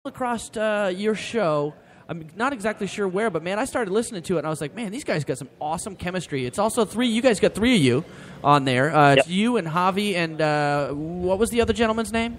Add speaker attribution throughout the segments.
Speaker 1: across your show. I'm not exactly sure where, but, man, I started listening to it, and I was like, man, these guys got some awesome chemistry. It's also you guys got three of you on there.
Speaker 2: Yep.
Speaker 1: It's you and Javi, and what was the other gentleman's name?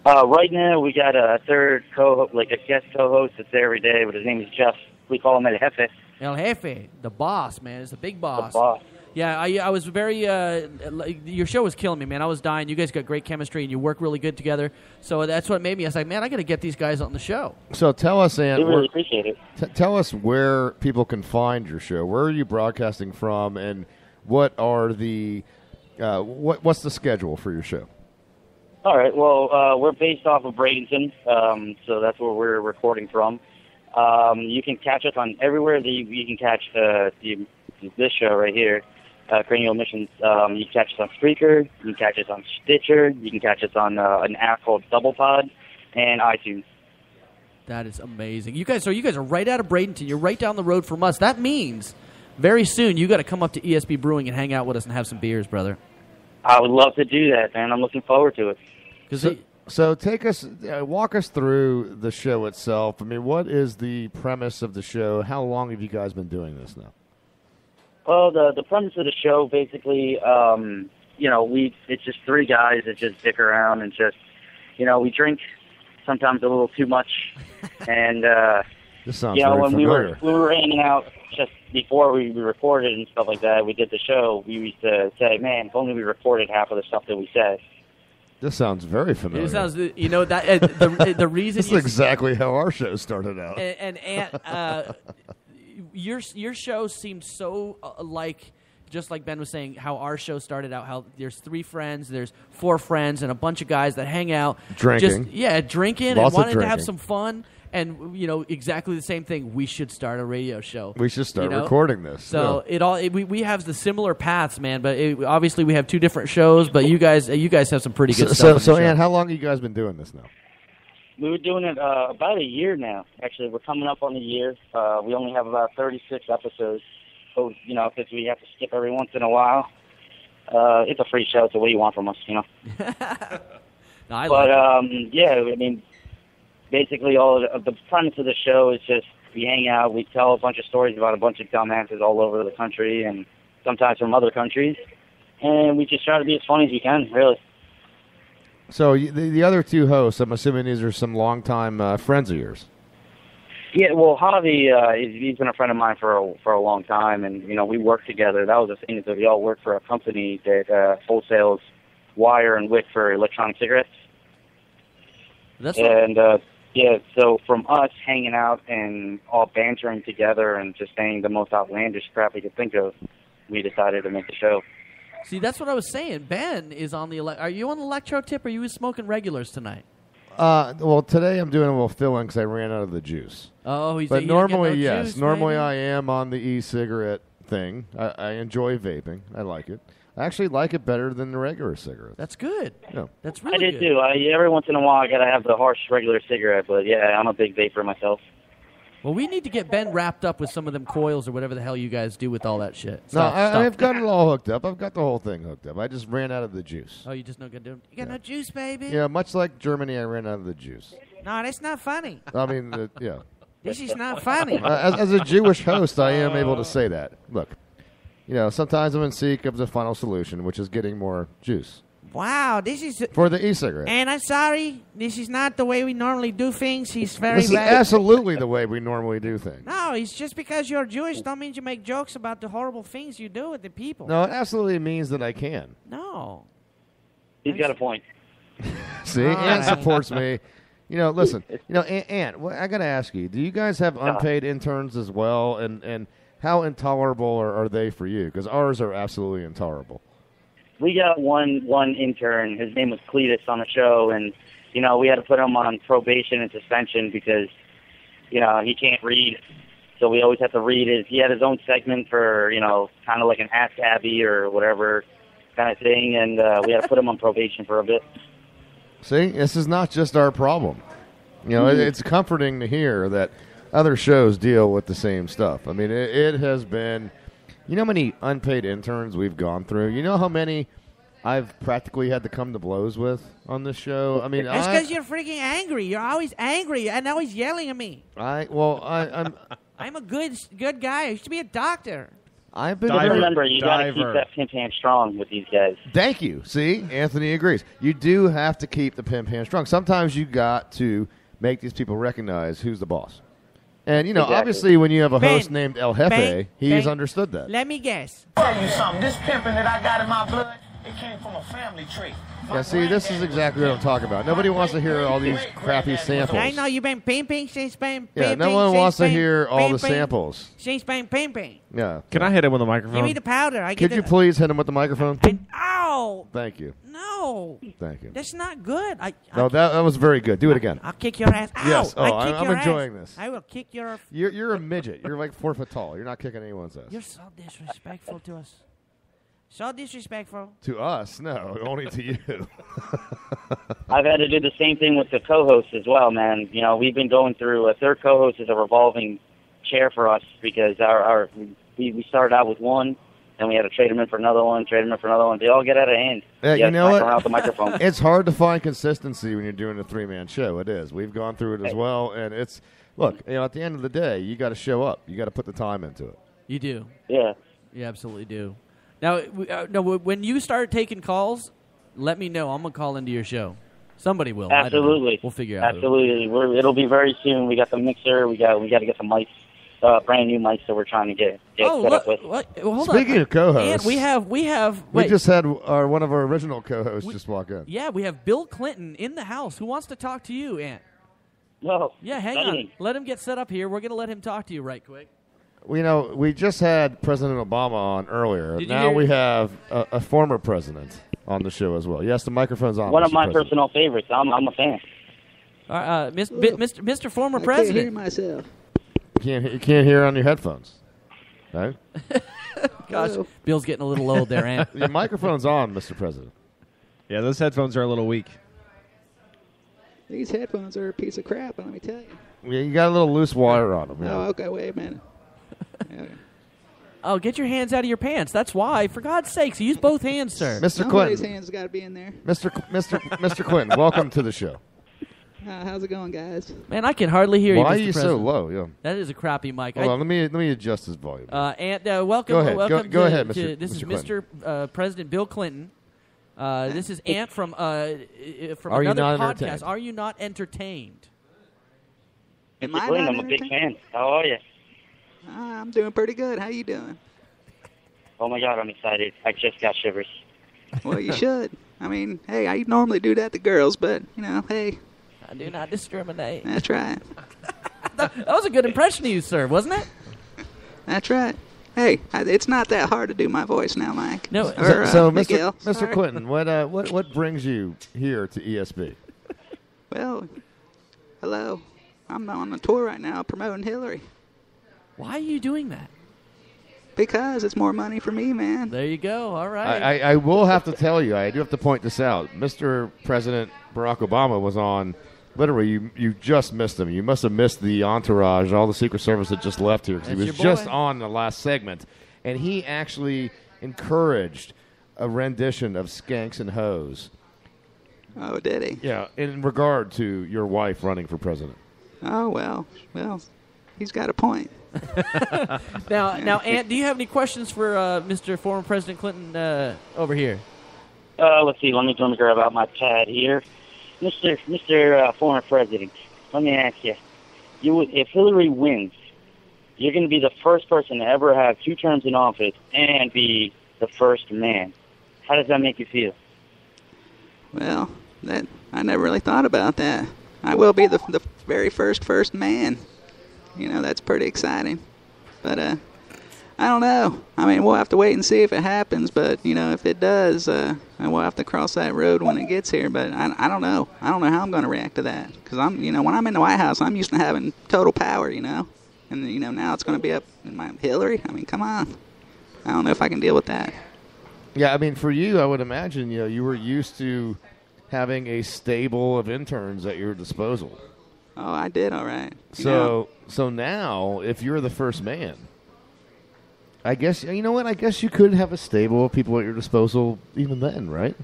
Speaker 2: Right now, we got a third a guest co-host that's there every day, but his name is Jeff. We call him El Jefe.
Speaker 1: El Jefe, the boss, man. It's the big boss.
Speaker 2: The boss.
Speaker 1: Yeah, I was very. Your show was killing me, man. I was dying. You guys got great chemistry, and you work really good together. So that's what made me. I was like, man, I got to get these guys on the show.
Speaker 3: So tell us, Ant.
Speaker 2: We really appreciate it.
Speaker 3: Tell us where people can find your show. Where are you broadcasting from, and what are the what's the schedule for your show?
Speaker 2: All right. Well, we're based off of Bradenton, so that's where we're recording from. You can catch us on everywhere that you can catch this show right here. Cranial Missions. You can catch us on Spreaker. You can catch us on Stitcher. You can catch us on an app called DoublePod and iTunes.
Speaker 1: That is amazing. You guys are right out of Bradenton. You're right down the road from us. That means very soon you got to come up to ESB Brewing and hang out with us and have some beers, brother.
Speaker 2: I would love to do that, man. I'm looking forward to it.
Speaker 3: So take us, walk us through the show itself. I mean, what is the premise of the show? How long have you guys been doing this now?
Speaker 2: Well, the premise of the show, basically, it's just three guys that just dick around and just, we drink sometimes a little too much. And,
Speaker 3: this sounds very
Speaker 2: when
Speaker 3: familiar.
Speaker 2: we were hanging out just before we recorded and stuff like that, we did the show, we used to say, man, if only we recorded half of the stuff that we said.
Speaker 3: This sounds very familiar.
Speaker 1: It sounds, that the reason
Speaker 3: this is exactly how our show started out.
Speaker 1: And your show seems so just like Ben was saying, how our show started out. How there's three friends, there's four friends, and a bunch of guys that hang out,
Speaker 3: drinking,
Speaker 1: drinking,
Speaker 3: lots
Speaker 1: and wanted
Speaker 3: of
Speaker 1: to have some fun. And exactly the same thing. We should start a radio show.
Speaker 3: We should start recording this.
Speaker 1: So we have the similar paths, man. But obviously we have two different shows. But you guys have some pretty good stuff.
Speaker 3: So Ann, how long have you guys been doing this now?
Speaker 2: We were doing it about a year now. Actually, we're coming up on a year. We only have about 36 episodes. So because we have to skip every once in a while. It's a free show. It's what you want from us,
Speaker 1: No, I like it.
Speaker 2: Basically, all of the premise of the show is just we hang out, we tell a bunch of stories about a bunch of dumbasses all over the country and sometimes from other countries, and we just try to be as funny as we can, really.
Speaker 3: So the other two hosts, I'm assuming these are some longtime friends of yours.
Speaker 2: Yeah, well, Javi, he's been a friend of mine for a long time, and we work together. That was the thing, is that we all work for a company that wholesales wire and wick for electronic cigarettes. So from us hanging out and all bantering together and just saying the most outlandish crap we could think of, we decided to make the show.
Speaker 1: See, that's what I was saying. Ben is on the are you on the electro tip, or are you smoking regulars tonight?
Speaker 3: Well, today I'm doing a little fill-in because I ran out of the juice.
Speaker 1: Oh,
Speaker 3: but normally, yes.
Speaker 1: Juice,
Speaker 3: normally,
Speaker 1: maybe?
Speaker 3: I am on the e-cigarette thing. I enjoy vaping. I like it. I actually like it better than the regular cigarettes.
Speaker 1: That's good.
Speaker 3: Yeah.
Speaker 1: That's really
Speaker 2: good.
Speaker 1: I
Speaker 2: did too. Every once in a while, I gotta have the harsh regular cigarette, but yeah, I'm a big vapor myself.
Speaker 1: Well, we need to get Ben wrapped up with some of them coils or whatever the hell you guys do with all that shit.
Speaker 3: I've got it all hooked up. I've got the whole thing hooked up. I just ran out of the juice.
Speaker 1: Oh, you just not gonna do it? You got no juice, baby?
Speaker 3: Yeah, much like Germany, I ran out of the juice.
Speaker 1: No, that's not funny.
Speaker 3: I mean, yeah.
Speaker 1: This is not funny.
Speaker 3: As a Jewish host, I am able to say that. Look, sometimes I'm in seek of the final solution, which is getting more juice.
Speaker 1: Wow, this is...
Speaker 3: For the e-cigarette.
Speaker 1: And I'm sorry, this is not the way we normally do things. He's very...
Speaker 3: This is absolutely the way we normally do things.
Speaker 1: No, it's just because you're Jewish don't mean you make jokes about the horrible things you do with the people.
Speaker 3: No, it absolutely means that I can.
Speaker 1: No.
Speaker 2: He's got a point.
Speaker 3: See, Ann supports me. Listen, Ann, I got to ask you, do you guys have unpaid interns as well? And how intolerable are they for you? Because ours are absolutely intolerable.
Speaker 2: We got one intern. His name was Cletus on the show, and we had to put him on probation and suspension because he can't read. So we always have to read he had his own segment for kind of like an Ask Abby or whatever kind of thing, and we had to put him on probation for a bit.
Speaker 3: See, this is not just our problem. It's comforting to hear that other shows deal with the same stuff. I mean, it has been. You know how many unpaid interns we've gone through? You know how many I've practically had to come to blows with on this show. I mean,
Speaker 1: That's because you're freaking angry. You're always angry and always yelling at me.
Speaker 3: I'm
Speaker 1: I'm a good guy. I should be a doctor.
Speaker 3: I've been.
Speaker 2: Remember, you got to keep that pimp hand strong with these guys.
Speaker 3: Thank you. See, Anthony agrees. You do have to keep the pimp hand strong. Sometimes you got to make these people recognize who's the boss. And,
Speaker 2: Exactly.
Speaker 3: Obviously when you have a host
Speaker 1: Ben,
Speaker 3: named El Jefe,
Speaker 1: Ben,
Speaker 3: he's
Speaker 1: Ben.
Speaker 3: understood that.
Speaker 1: Let me guess.
Speaker 4: Tell you something. This pimping that I got in my blood, it came from a family tree.
Speaker 3: Yeah, see, this is exactly what I'm talking about. Nobody wants to hear all these crappy samples.
Speaker 1: I know you've been pimping since been
Speaker 3: Yeah,
Speaker 1: pimping.
Speaker 3: no one wants to
Speaker 1: since
Speaker 3: hear all the
Speaker 1: pimping,
Speaker 3: samples.
Speaker 1: Since been pimping.
Speaker 3: Yeah.
Speaker 5: Can I hit him with a microphone?
Speaker 1: Give me the powder. I
Speaker 3: Could
Speaker 1: get
Speaker 3: you
Speaker 1: the,
Speaker 3: please hit him with the microphone?
Speaker 1: Ow!
Speaker 3: Thank you.
Speaker 1: No.
Speaker 3: Thank you.
Speaker 1: That's not good.
Speaker 3: No, that was very good. Do it again.
Speaker 1: I'll kick your ass. Ow!
Speaker 3: Yes. Oh,
Speaker 1: I kick
Speaker 3: I'm
Speaker 1: your
Speaker 3: enjoying
Speaker 1: ass.
Speaker 3: this.
Speaker 1: I will kick your...
Speaker 3: You're a midget. You're like 4 foot tall. You're not kicking anyone's ass.
Speaker 1: You're so disrespectful to us. So disrespectful.
Speaker 3: To us? No, only to you.
Speaker 2: I've had to do the same thing with the co-hosts as well, man. We've been going through a third co-host is a revolving chair for us because we started out with one, then we had to trade them in for another one, They all get out of hand.
Speaker 3: Yeah, you know what?
Speaker 2: Around with the microphone.
Speaker 3: It's hard to find consistency when you're doing a 3-man show. It is. We've gone through it as well, and it's look. At the end of the day, you got to show up. You got to put the time into it.
Speaker 1: You do.
Speaker 2: Yeah.
Speaker 1: You absolutely do. Now, when you start taking calls, let me know. I'm gonna call into your show. Somebody will. I don't know.
Speaker 2: Absolutely.
Speaker 1: We'll figure out.
Speaker 2: Absolutely. It'll be very soon. We got the mixer. We got to get some mics, brand new mics that we're trying to get set up with.
Speaker 1: Well, hold
Speaker 3: Speaking
Speaker 1: on.
Speaker 3: of co-hosts,
Speaker 1: And we have.
Speaker 3: we
Speaker 1: Wait,
Speaker 3: just had one of our original co-hosts just walk in.
Speaker 1: yeah, we have Bill Clinton in the house who wants to talk to you, Ant.
Speaker 2: No.
Speaker 1: Yeah, hang on. Let him get set up here. We're gonna let him talk to you right quick.
Speaker 3: We just had President Obama on earlier.
Speaker 1: Did you
Speaker 3: Now
Speaker 1: hear-
Speaker 3: we have a former president on the show as well. Yes, the microphone's on.
Speaker 2: One of
Speaker 3: Mr.
Speaker 2: my
Speaker 3: President.
Speaker 2: personal favorites. I'm a fan.
Speaker 1: Mr. Former
Speaker 6: I
Speaker 1: President.
Speaker 6: can't hear myself.
Speaker 3: You can't hear on your headphones. Right?
Speaker 1: Gosh,
Speaker 6: Hello.
Speaker 1: Bill's getting a little old there, Ant.
Speaker 3: Your microphone's on, Mr. President.
Speaker 5: Yeah, those headphones are a little weak.
Speaker 6: These headphones are a piece of crap, let me tell you.
Speaker 3: Yeah, you got a little loose wire on them. Yeah.
Speaker 6: Oh, okay, wait a minute. Okay.
Speaker 1: Oh, get your hands out of your pants. That's why. For God's sakes, use both hands, sir.
Speaker 3: Mr.
Speaker 6: Somebody's
Speaker 3: Clinton.
Speaker 6: hands got to be in there.
Speaker 3: Mr. Clinton, welcome to the show.
Speaker 6: How's it going, guys?
Speaker 1: Man, I can hardly hear you,
Speaker 3: Why are
Speaker 1: Mr.
Speaker 3: you so
Speaker 1: President.
Speaker 3: low? Yeah.
Speaker 1: That is a crappy mic.
Speaker 3: Hold on, let me adjust his volume.
Speaker 1: And welcome.
Speaker 3: Go ahead.
Speaker 1: Welcome
Speaker 3: Go
Speaker 1: to,
Speaker 3: ahead,
Speaker 1: to-
Speaker 3: Mr.
Speaker 1: This is
Speaker 3: Mr.
Speaker 1: Mr. President Bill Clinton. This is Ant from
Speaker 3: Are you
Speaker 1: another
Speaker 3: not
Speaker 1: podcast.
Speaker 3: entertained?
Speaker 1: Are you not entertained?
Speaker 6: Am
Speaker 2: Mr.
Speaker 6: I
Speaker 2: Clinton,
Speaker 6: not
Speaker 2: I'm a big
Speaker 6: entertained?
Speaker 2: fan. How are you?
Speaker 6: I'm doing pretty good. How you doing?
Speaker 2: Oh, my God, I'm excited. I just got shivers.
Speaker 6: Well, you should. I mean, hey, I normally do that to girls, but, hey,
Speaker 1: I do not discriminate.
Speaker 6: that's right.
Speaker 1: That was a good impression of you, sir, wasn't it?
Speaker 6: That's right. Hey, it's not that hard to do my voice now, Mike.
Speaker 1: No.
Speaker 6: Or,
Speaker 3: So,
Speaker 6: Miguel.
Speaker 3: Mr.
Speaker 6: Sorry.
Speaker 3: Clinton, what brings you here to ESB?
Speaker 6: Well, hello. I'm on a tour right now promoting Hillary.
Speaker 1: Why are you doing that?
Speaker 6: Because it's more money for me, man.
Speaker 1: There you go. All right.
Speaker 3: I will have to tell you, I do have to point this out. Mr. President Barack Obama was on. Literally, you just missed him. You must have missed the entourage, all the Secret Service that just left here. 'Cause he
Speaker 1: That's
Speaker 3: was
Speaker 1: your boy.
Speaker 3: just on the last segment. And he actually encouraged a rendition of Skanks and Hoes.
Speaker 6: Oh, did he?
Speaker 3: Yeah, in regard to your wife running for president.
Speaker 6: Oh, well, he's got a point.
Speaker 1: Now, Ant, do you have any questions for Mr. Former President Clinton over here?
Speaker 2: Let's see. Let me grab out my pad here. Mr. Former President, let me ask you. If Hillary wins, you're going to be the first person to ever have 2 terms in office and be the first man. How does that make you feel?
Speaker 6: Well, I never really thought about that. I will be the very first man. That's pretty exciting. But I don't know. I mean, we'll have to wait and see if it happens. But if it does, we'll have to cross that road when it gets here. But I don't know. I don't know how I'm going to react to that. Because when I'm in the White House, I'm used to having total power. And now it's going to be up in my Hillary. I mean, come on. I don't know if I can deal with that.
Speaker 3: Yeah, I mean, for you, I would imagine, you were used to having a stable of interns at your disposal.
Speaker 6: Oh, I did all right.
Speaker 3: So now, if you're the first man, I guess, you know what? I guess you could have a stable of people at your disposal even then, right?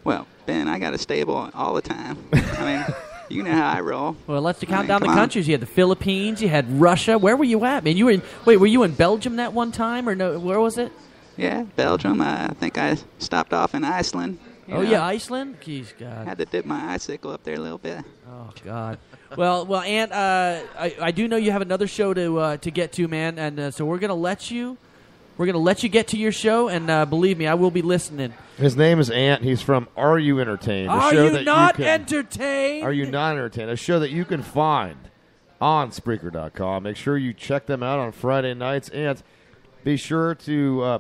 Speaker 6: Well, Ben, I got a stable all the time. I mean, you know how I roll.
Speaker 1: Well, let's count
Speaker 6: I mean,
Speaker 1: down the
Speaker 6: come on.
Speaker 1: countries. You had the Philippines. You had Russia. Where were you at, man? Were you in Belgium that one time, or no? Where was it?
Speaker 6: Yeah, Belgium. I think I stopped off in Iceland. You know,
Speaker 1: Yeah, Iceland. Jeez, God.
Speaker 6: Had to dip my icicle up there a little bit.
Speaker 1: Oh God. Well, Ant. I do know you have another show to get to, man, and so we're gonna let you. We're gonna let you get to your show, and believe me, I will be listening.
Speaker 3: His name is Ant. He's from Are You Entertained?
Speaker 1: Are
Speaker 3: show
Speaker 1: you
Speaker 3: that
Speaker 1: not
Speaker 3: you can,
Speaker 1: entertained?
Speaker 3: Are You Not Entertained? A show that you can find on Spreaker.com. Make sure you check them out on Friday nights, and be sure to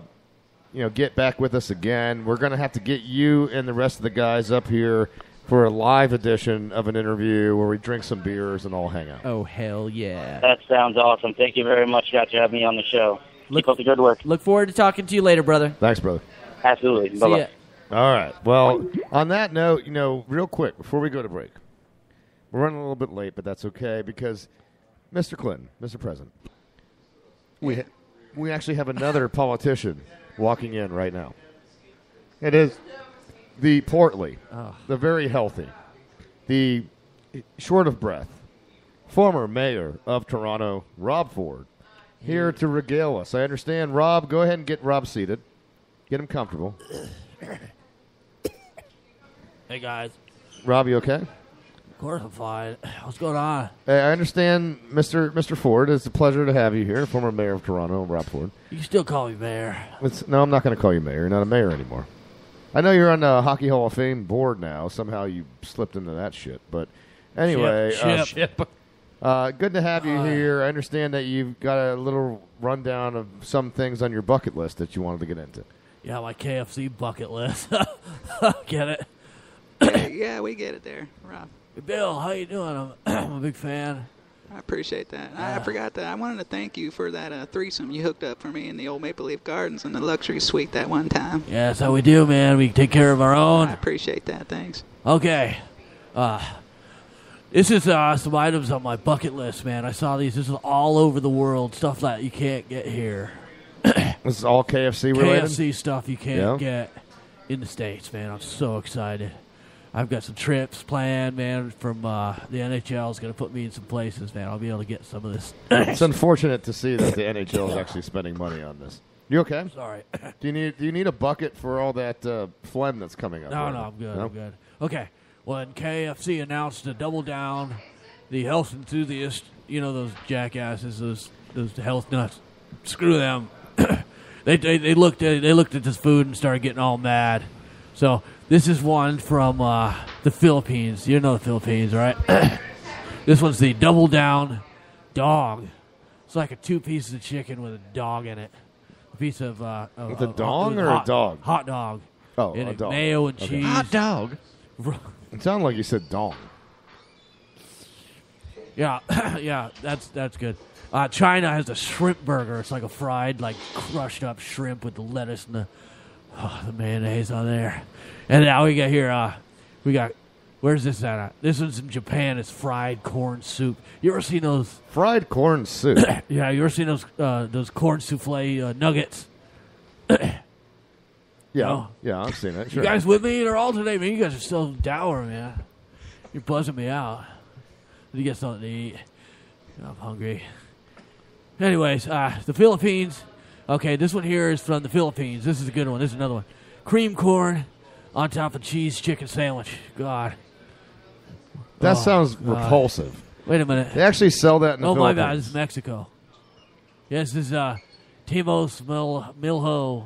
Speaker 3: get back with us again. We're going to have to get you and the rest of the guys up here for a live edition of an interview where we drink some beers and all hang out.
Speaker 1: Oh, hell yeah.
Speaker 2: That sounds awesome. Thank you very much, guys, for having me on the show. Keep up the good work.
Speaker 1: Look forward to talking to you later, brother.
Speaker 3: Thanks, brother.
Speaker 2: Absolutely.
Speaker 1: See
Speaker 2: Bye-bye.
Speaker 1: ya.
Speaker 3: All right. Well, on that note, real quick, before we go to break, we're running a little bit late, but that's okay because, Mr. Clinton, Mr. President, we actually have another politician walking in right now. It is the portly, the very healthy, the short of breath, former mayor of Toronto, Rob Ford, here to regale us. I understand, Rob, go ahead and get Rob seated. Get him comfortable.
Speaker 1: Hey, guys.
Speaker 3: Rob, you okay?
Speaker 1: Of course I'm fine. What's going on?
Speaker 3: Hey, I understand, Mr. Ford. It's a pleasure to have you here, former mayor of Toronto, Rob Ford.
Speaker 1: You can still call me mayor.
Speaker 3: No, I'm not going to call you mayor. You're not a mayor anymore. I know you're on the Hockey Hall of Fame board now. Somehow you slipped into that shit. But anyway,
Speaker 1: Ship.
Speaker 3: good to have you here. I understand that you've got a little rundown of some things on your bucket list that you wanted to get into.
Speaker 1: Yeah, my KFC bucket list. Get it?
Speaker 6: Yeah, we get it there, Rob.
Speaker 1: Hey, Bill, how you doing? I'm a big fan.
Speaker 6: I appreciate that. I forgot that. I wanted to thank you for that threesome you hooked up for me in the old Maple Leaf Gardens in the luxury suite that one time.
Speaker 1: Yeah, that's how we do, man. We take care of our own.
Speaker 6: I appreciate that. Thanks.
Speaker 1: Okay. This is some items on my bucket list, man. I saw these. This is all over the world. Stuff that you can't get here.
Speaker 3: This is all KFC related?
Speaker 1: KFC stuff you can't get in the States, man. I'm so excited. I've got some trips planned, man, from the NHL is going to put me in some places, man. I'll be able to get some of this.
Speaker 3: It's unfortunate to see that the NHL is actually spending money on this. You okay?
Speaker 1: Sorry.
Speaker 3: Do you need a bucket for all that phlegm that's coming up?
Speaker 1: No, I'm good. I'm good. Okay. When KFC announced to double down, the health enthusiasts, those jackasses, those health nuts, screw them. They looked at this food and started getting all mad. So this is one from the Philippines. You know the Philippines, right? This one's the Double Down Dog. It's like 2 pieces of chicken with a dog in it. A piece of
Speaker 3: with a dong or a dog?
Speaker 1: Hot dog.
Speaker 3: Oh,
Speaker 1: in
Speaker 3: a dog.
Speaker 1: Mayo and
Speaker 3: Okay.
Speaker 1: cheese.
Speaker 5: Hot dog.
Speaker 3: It sounded like you said dong.
Speaker 1: Yeah, yeah, that's good. China has a shrimp burger. It's like a fried, crushed up shrimp with the lettuce and the mayonnaise on there. And now we got here. Where's this at? This one's in Japan. It's fried corn soup. You ever seen those?
Speaker 3: Fried corn soup.
Speaker 1: Yeah, you ever seen those corn souffle nuggets?
Speaker 3: Yeah, I've seen it. Sure.
Speaker 1: You guys with me or all today, man? You guys are still dour, man. You're buzzing me out. You get something to eat. I'm hungry. Anyways, the Philippines. Okay, this one here is from the Philippines. This is a good one. This is another one. Cream corn on top of cheese chicken sandwich. God.
Speaker 3: That sounds repulsive.
Speaker 1: Wait a minute.
Speaker 3: They actually sell that in the
Speaker 1: Oh, my
Speaker 3: Philippines.
Speaker 1: bad. This is Mexico. Yes, this is Timos Milho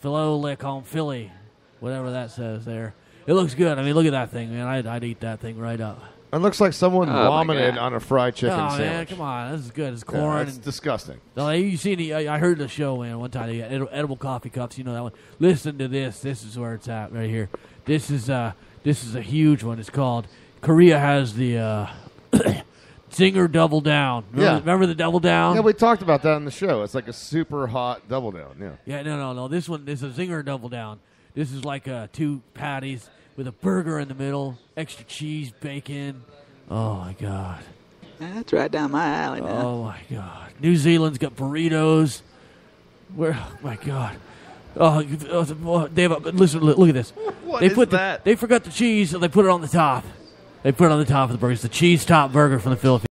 Speaker 1: Filet con Philly. Whatever that says there. It looks good. I mean, look at that thing, man. I'd eat that thing right up.
Speaker 3: It looks like someone
Speaker 6: Oh, my
Speaker 3: vomited
Speaker 6: God.
Speaker 3: on a fried chicken
Speaker 1: Oh,
Speaker 3: sandwich.
Speaker 1: man, come on. This is good. It's
Speaker 3: Yeah,
Speaker 1: corn.
Speaker 3: it's disgusting.
Speaker 1: No, you seen? I heard the show, man. One time they got edible coffee cups. You know that one. Listen to this. This is where it's at right here. This is a huge one. It's called Korea has the Zinger Double Down. Remember the Double Down?
Speaker 3: Yeah, we talked about that on the show. It's like a super hot double down. Yeah.
Speaker 1: Yeah, no. This one is a Zinger Double Down. This is like 2 patties with a burger in the middle, extra cheese, bacon. Oh my God.
Speaker 6: That's right down my alley now.
Speaker 1: Oh my God. New Zealand's got burritos. Where? Oh my God! Oh, Dave, listen, look at this.
Speaker 5: What
Speaker 1: they
Speaker 5: is
Speaker 1: put
Speaker 5: that?
Speaker 1: They forgot the cheese, so they put it on the top. They put it on the top of the burger. It's the cheese top burger from the Philippines.